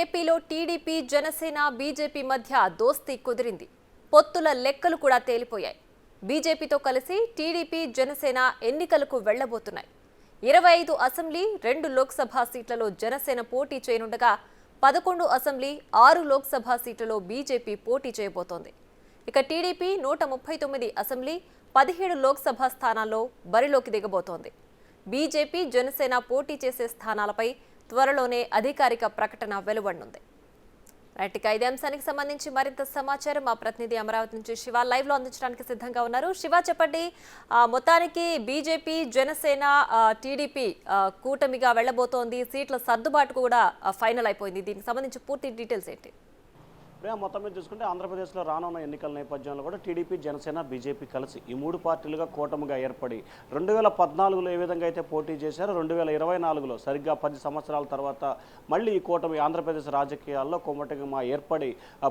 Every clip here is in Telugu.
ఏపీలో టీడీపీ జనసేన బీజేపీ మధ్య దోస్తీ కుదిరింది. పొత్తుల లెక్కలు కూడా తేలిపోయాయి. బీజేపీతో కలిసి టీడీపీ జనసేన ఎన్నికలకు వెళ్లబోతున్నాయి. 25 అసెంబ్లీ 2 లోక్సభ సీట్లలో జనసేన పోటీ చేయనుండగా 11 అసెంబ్లీ 6 లోక్సభ సీట్లలో బీజేపీ పోటీ చేయబోతోంది. ఇక టీడీపీ 139 అసెంబ్లీ 17 లోక్సభ స్థానాల్లో బరిలోకి దిగబోతోంది. బీజేపీ జనసేన పోటీ చేసే స్థానాలపై త్వరలోనే అధికారిక ప్రకటన వెలువడనుంది. రైట్, ఇక ఇదే అంశానికి సంబంధించి మరింత సమాచారం మా ప్రతినిధి అమరావతి నుంచి శివ లైవ్ లో అందించడానికి సిద్ధంగా ఉన్నారు. శివ, చెప్పండి, మొత్తానికి బీజేపీ జనసేన టీడీపీ కూటమిగా వెళ్లబోతోంది. సీట్ల సర్దుబాటు కూడా ఫైనల్ అయిపోయింది. దీనికి సంబంధించి పూర్తి డీటెయిల్స్ ఏంటి? మొత్తం మీద చూసుకుంటే ఆంధ్రప్రదేశ్లో రానున్న ఎన్నికల నేపథ్యంలో కూడా టీడీపీ జనసేన బీజేపీ కలిసి ఈ 3 పార్టీలుగా కూటమిగా ఏర్పడి 2014లో ఏ విధంగా అయితే పోటీ చేశారో 2024లో సరిగ్గా 10 సంవత్సరాల తర్వాత మళ్ళీ ఈ కూటమి ఆంధ్రప్రదేశ్ రాజకీయాల్లో కొమ్మటిగా ఏర్పడి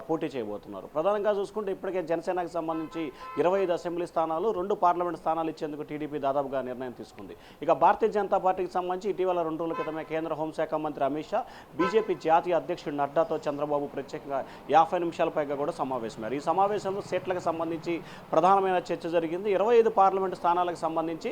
పోటీ చేయబోతున్నారు. ప్రధానంగా చూసుకుంటే ఇప్పటికే జనసేనకు సంబంధించి 25 అసెంబ్లీ స్థానాలు 2 పార్లమెంట్ స్థానాలు ఇచ్చేందుకు టీడీపీ దాదాపుగా నిర్ణయం తీసుకుంది. ఇక భారతీయ జనతా పార్టీకి సంబంధించి ఇటీవల 2 రోజుల క్రితమే కేంద్ర హోంశాఖ మంత్రి అమిత్ షా బీజేపీ జాతీయ అధ్యక్షుడు నడ్డాతో చంద్రబాబు ప్రత్యేకంగా 50 నిమిషాల పైగా కూడా సమావేశమయ్యారు. ఈ సమావేశంలో సీట్లకు సంబంధించి ప్రధానమైన చర్చ జరిగింది. 25 పార్లమెంటు స్థానాలకు సంబంధించి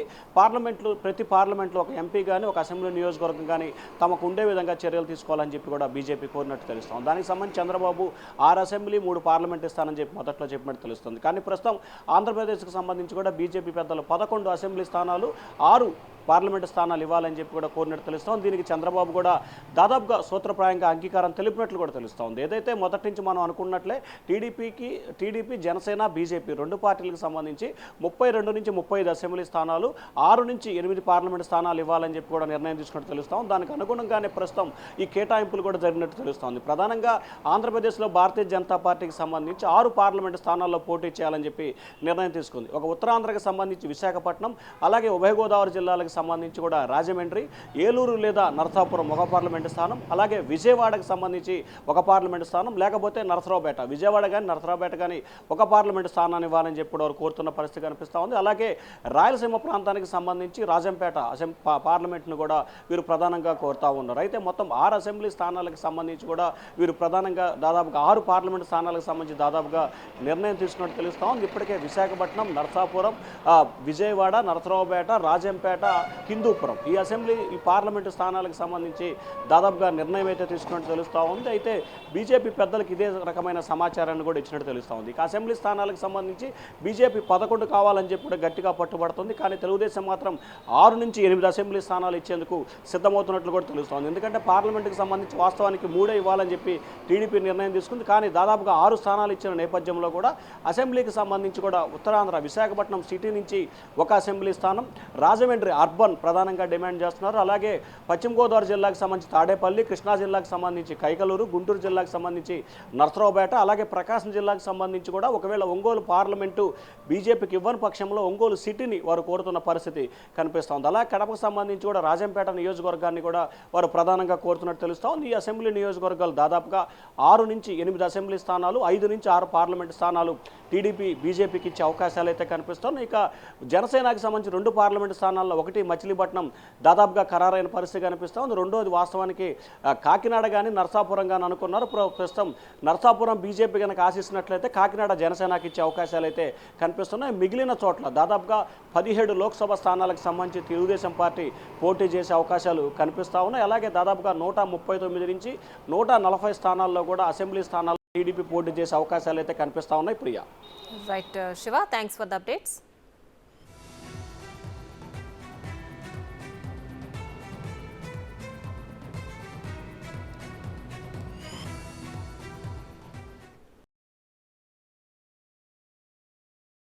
ప్రతి పార్లమెంట్లో ఒక ఎంపీ కానీ ఒక అసెంబ్లీ నియోజకవర్గం కానీ తమకు ఉండే విధంగా చర్యలు తీసుకోవాలని చెప్పి కూడా బీజేపీ కోరినట్టు తెలుస్తుంది. దానికి సంబంధించి చంద్రబాబు 6 అసెంబ్లీ 3 పార్లమెంట్ ఇస్తానని చెప్పి మొదట్లో చెప్పినట్టు తెలుస్తుంది. కానీ ప్రస్తుతం ఆంధ్రప్రదేశ్కు సంబంధించి కూడా బీజేపీ పెద్దలు 11 అసెంబ్లీ స్థానాలు 6 పార్లమెంటు స్థానాలు ఇవ్వాలని చెప్పి కూడా కోరినట్టు తెలుస్తోంది. దీనికి చంద్రబాబు కూడా దాదాపుగా సూత్రప్రాయంగా అంగీకారం తెలిపినట్లు కూడా తెలుస్తోంది. ఏదైతే మొదటి నుంచి మనం అనుకున్నట్లే టీడీపీ జనసేన బీజేపీ 2 పార్టీలకు సంబంధించి 32 నుంచి 35 అసెంబ్లీ స్థానాలు 6 నుంచి 8 పార్లమెంటు స్థానాలు ఇవ్వాలని చెప్పి కూడా నిర్ణయం తీసుకున్నట్టు తెలుస్తాం. దానికి అనుగుణంగానే ప్రస్తుతం ఈ కేటాయింపులు కూడా జరిగినట్టు తెలుస్తోంది. ప్రధానంగా ఆంధ్రప్రదేశ్లో భారతీయ జనతా పార్టీకి సంబంధించి 6 పార్లమెంటు స్థానాల్లో పోటీ చేయాలని చెప్పి నిర్ణయం తీసుకుంది. ఒక ఉత్తరాంధ్రకు సంబంధించి విశాఖపట్నం, అలాగే ఉభయ గోదావరి జిల్లాలకు సంబంధించి కూడా రాజమండ్రి, ఏలూరు లేదా నరసాపురం ఒక పార్లమెంటు స్థానం, అలాగే విజయవాడకు సంబంధించి ఒక పార్లమెంటు స్థానం, లేకపోతే నరసరావుపేట, విజయవాడ కానీ నరసరావుపేట కానీ ఒక పార్లమెంటు స్థానాన్ని ఇవ్వాలని చెప్పి వారు కోరుతున్న పరిస్థితి కనిపిస్తూ ఉంది. అలాగే రాయలసీమ ప్రాంతానికి సంబంధించి రాజంపేట పార్లమెంట్ను కూడా వీరు ప్రధానంగా కోరుతూ ఉన్నారు. అయితే మొత్తం 6 అసెంబ్లీ స్థానాలకు సంబంధించి కూడా వీరు ప్రధానంగా దాదాపుగా 6 పార్లమెంటు స్థానాలకు సంబంధించి దాదాపుగా నిర్ణయం తీసుకున్నట్టు తెలుస్తూ ఉంది. ఇప్పటికే విశాఖపట్నం, నరసాపురం, విజయవాడ, నరసరావుపేట, రాజంపేట, హిందూపురం ఈ పార్లమెంటు స్థానాలకు సంబంధించి దాదాపుగా నిర్ణయం అయితే తీసుకున్నట్టు తెలుస్తూ ఉంది. అయితే బీజేపీ పెద్దలకు ఇదే రకమైన సమాచారాన్ని కూడా ఇచ్చినట్టు తెలుస్తూ ఉంది. ఇక అసెంబ్లీ స్థానాలకు సంబంధించి బీజేపీ 11 కావాలని చెప్పి కూడా గట్టిగా పట్టుబడుతుంది. కానీ తెలుగుదేశం మాత్రం 6 నుంచి 8 అసెంబ్లీ స్థానాలు ఇచ్చేందుకు సిద్ధమవుతున్నట్లు కూడా తెలుస్తోంది. ఎందుకంటే పార్లమెంటుకు సంబంధించి వాస్తవానికి 3 ఇవ్వాలని చెప్పి టీడీపీ నిర్ణయం తీసుకుంది. కానీ దాదాపుగా 6 స్థానాలు ఇచ్చిన నేపథ్యంలో కూడా అసెంబ్లీకి సంబంధించి కూడా ఉత్తరాంధ్ర విశాఖపట్నం సిటీ నుంచి ఒక అసెంబ్లీ స్థానం, రాజమండ్రి అర్బన్ ప్రధానంగా డిమాండ్ చేస్తున్నారు. అలాగే పశ్చిమ గోదావరి జిల్లాకు సంబంధించి తాడేపల్లి, కృష్ణా జిల్లాకు సంబంధించి కైకలూరు, గుంటూరు జిల్లాకు సంబంధించి నరసరావుపేట, అలాగే ప్రకాశం జిల్లాకు సంబంధించి కూడా ఒకవేళ ఒంగోలు పార్లమెంటు బీజేపీకి ఇవ్వని పక్షంలో ఒంగోలు సిటీని వారు కోరుతున్న పరిస్థితి కనిపిస్తోంది. అలాగే కడపకు సంబంధించి కూడా రాజంపేట నియోజకవర్గాన్ని కూడా వారు ప్రధానంగా కోరుతున్నట్టు తెలుస్తోంది. ఈ అసెంబ్లీ నియోజకవర్గాలు దాదాపుగా 6 నుంచి 8 అసెంబ్లీ స్థానాలు, 5 నుంచి 6 పార్లమెంటు స్థానాలు టీడీపీ బీజేపీకి ఇచ్చే అవకాశాలు అయితే కనిపిస్తున్నాయి. ఇక జనసేనకు సంబంధించి 2 పార్లమెంటు స్థానాల్లో ఒకటి మచిలీపట్నం దాదాపుగా ఖరారైన పరిస్థితి కనిపిస్తుంది. రెండోది వాస్తవానికి కాకినాడ కానీ నరసాపురం కానీ అనుకున్నారు. ప్రస్తుతం నరసాపురం బీజేపీ కనుక ఆశిస్తున్నట్లయితే కాకినాడ జనసేనకి ఇచ్చే అవకాశాలు అయితే కనిపిస్తున్నాయి. మిగిలిన చోట్ల దాదాపుగా 17 లోక్సభ స్థానాలకు సంబంధించి తెలుగుదేశం పార్టీ పోటీ చేసే అవకాశాలు కనిపిస్తూ ఉన్నాయి. అలాగే దాదాపుగా 139 నుంచి 140 స్థానాల్లో కూడా అసెంబ్లీ స్థానాల్లో టీడీపీ పోటీ చేసే అవకాశాలు అయితే కనిపిస్తూ ఉన్నాయి. Priya. Right Shiva, thanks for the updates.